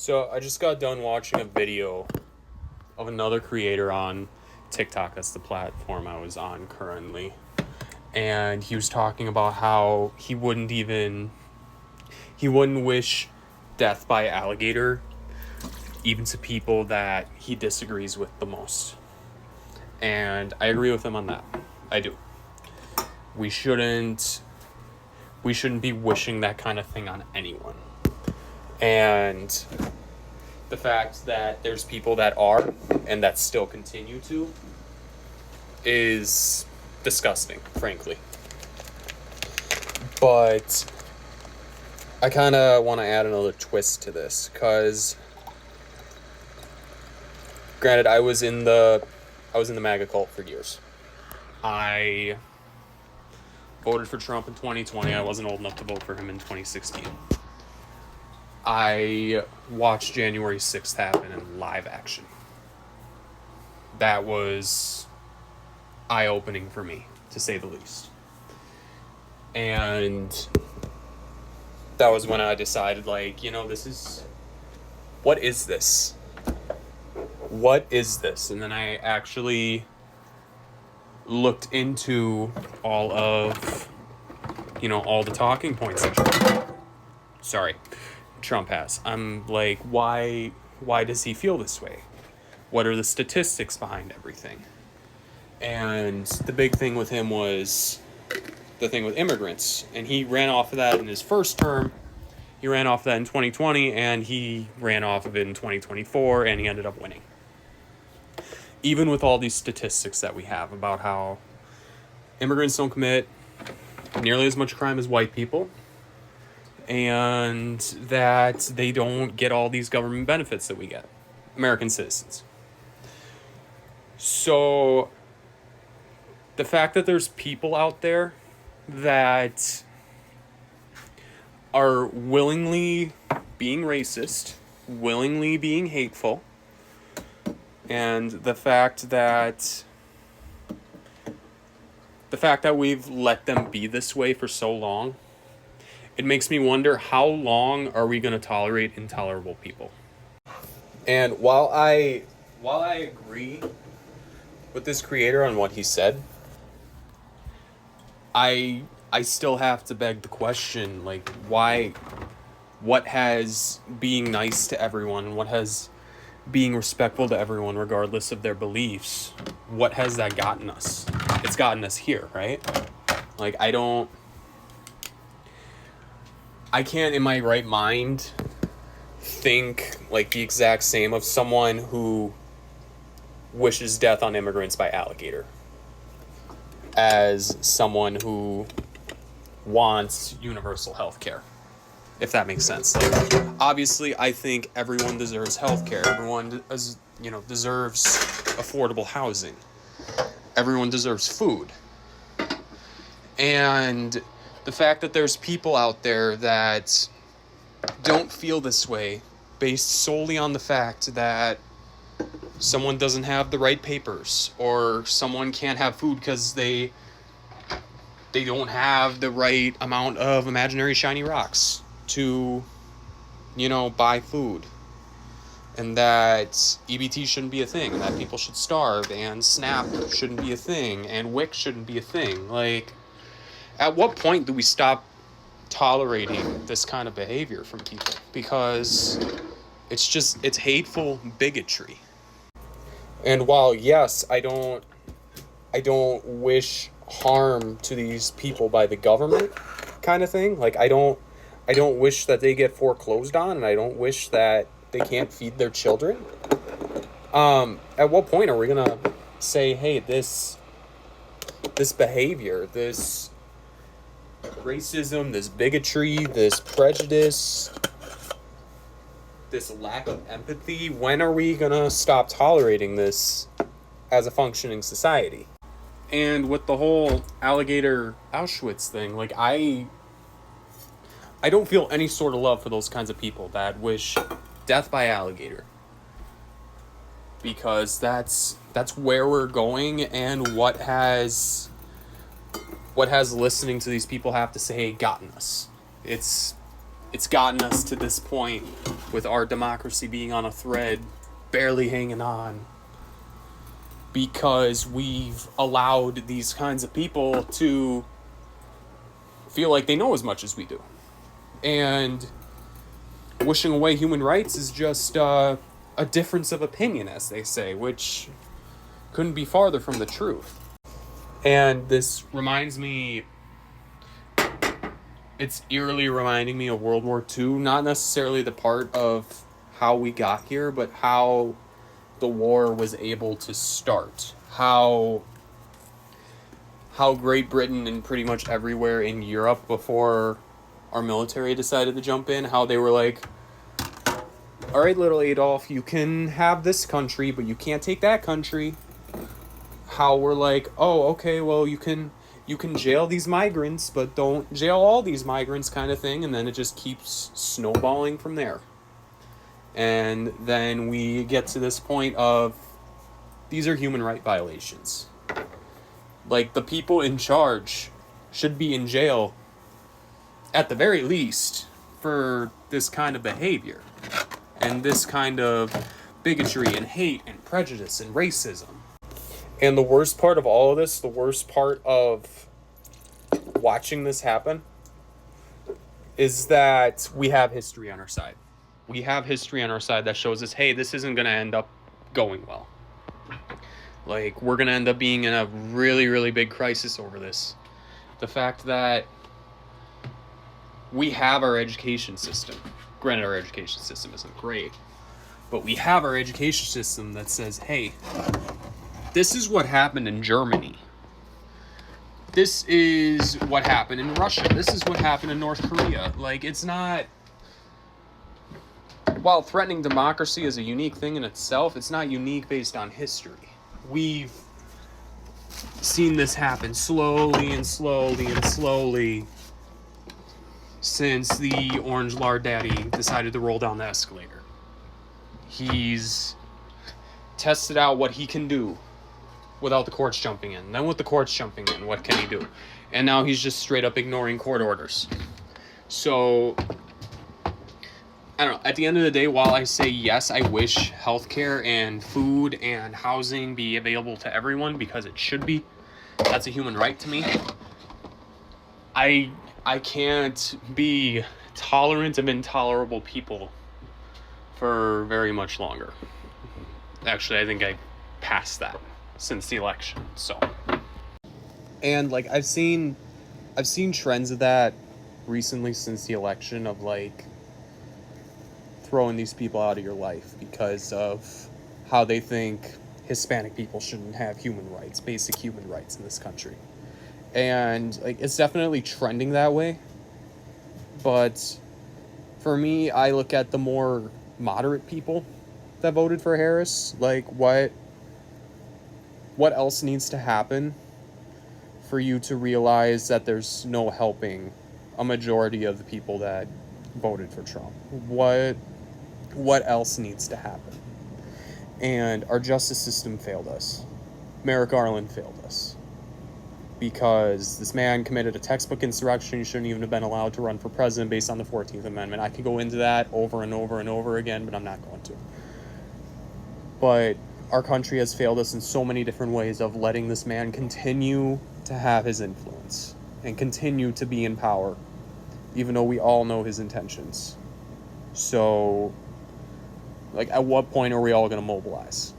So I just got done watching a video of another creator on TikTok. That's the platform I was on currently. And he was talking about how he wouldn't wish death by alligator even to people that he disagrees with the most. And I agree with him on that. I do. We shouldn't be wishing that kind of thing on anyone. And the fact that there's people that are and that still continue to is disgusting, frankly. But I kind of want to add another twist to this, because granted, I was in the MAGA cult for years. I voted for Trump in 2020. I wasn't old enough to vote for him in 2016. I watched January 6th happen in live action. That was eye-opening for me, to say the least. And that was when I decided, what is this? What is this? And then I actually looked into all the talking points that Trump has. I'm like, why does he feel this way? What are the statistics behind everything? And the big thing with him was the thing with immigrants. And he ran off of that in his first term. He ran off of that in 2020, and he ran off of it in 2024, and he ended up winning. Even with all these statistics that we have about how immigrants don't commit nearly as much crime as white people, and that they don't get all these government benefits that we get, American citizens. So the fact that there's people out there that are willingly being racist, willingly being hateful, and the fact that we've let them be this way for so long, it makes me wonder, how long are we going to tolerate intolerable people? And while I agree with this creator on what he said, I still have to beg the question, what has being nice to everyone, what has being respectful to everyone regardless of their beliefs, what has that gotten us? It's gotten us here, right? I can't in my right mind think the exact same of someone who wishes death on immigrants by alligator as someone who wants universal health care, if that makes sense. Obviously, I think everyone deserves health care. Everyone deserves affordable housing. Everyone deserves food. And the fact that there's people out there that don't feel this way based solely on the fact that someone doesn't have the right papers, or someone can't have food because they don't have the right amount of imaginary shiny rocks to, buy food. And that EBT shouldn't be a thing, and that people should starve, and SNAP shouldn't be a thing, and WIC shouldn't be a thing. At what point do we stop tolerating this kind of behavior from people? Because it's hateful bigotry. And while, yes, I don't wish harm to these people by the government kind of thing. I don't wish that they get foreclosed on, and I don't wish that they can't feed their children. At what point are we going to say, hey, this behavior, this racism, this bigotry, this prejudice, this lack of empathy, when are we going to stop tolerating this as a functioning society? And with the whole alligator Auschwitz thing, I don't feel any sort of love for those kinds of people that wish death by alligator, because that's where we're going, and what has listening to these people have to say gotten us. It's it's gotten us to this point with our democracy being on a thread, barely hanging on, because we've allowed these kinds of people to feel like they know as much as we do. And wishing away human rights is just a difference of opinion, as they say, which couldn't be farther from the truth. And this reminds me, it's eerily reminding me of World War II, not necessarily the part of how we got here, but how the war was able to start. How Great Britain and pretty much everywhere in Europe before our military decided to jump in, how they were like, all right, little Adolf, you can have this country, but you can't take that country. How we're like, oh, okay, well, you can jail these migrants, but don't jail all these migrants, kind of thing. And then it just keeps snowballing from there. And then we get to this point of, these are human right violations. Like, the people in charge should be in jail, at the very least, for this kind of behavior. And this kind of bigotry and hate and prejudice and racism. And the worst part of all of this, the worst part of watching this happen, is that we have history on our side. We have history on our side that shows us, hey, this isn't going to end up going well. Like, we're going to end up being in a really, really big crisis over this. The fact that we have our education system. Granted, our education system isn't great, but we have our education system that says, hey, this is what happened in Germany. This is what happened in Russia. This is what happened in North Korea. Like, it's not... While threatening democracy is a unique thing in itself, it's not unique based on history. We've seen this happen slowly and slowly and slowly since the orange lard daddy decided to roll down the escalator. He's tested out what he can do without the courts jumping in. Then with the courts jumping in, what can he do? And now he's just straight up ignoring court orders. So, I don't know. At the end of the day, while I say yes, I wish healthcare and food and housing be available to everyone, because it should be. That's a human right to me. I can't be tolerant of intolerable people for very much longer. Actually, I think I passed that since the election. So, and like I've seen trends of that recently since the election, of like throwing these people out of your life because of how they think Hispanic people shouldn't have human rights, basic human rights in this country. And like, it's definitely trending that way. But for me, I look at the more moderate people that voted for Harris. Like, what else needs to happen for you to realize that there's no helping a majority of the people that voted for Trump? What else needs to happen? And our justice system failed us. Merrick Garland failed us. Because this man committed a textbook insurrection. He shouldn't even have been allowed to run for president based on the 14th Amendment. I could go into that over and over and over again, but I'm not going to. But our country has failed us in so many different ways of letting this man continue to have his influence and continue to be in power, even though we all know his intentions. So, like, at what point are we all going to mobilize?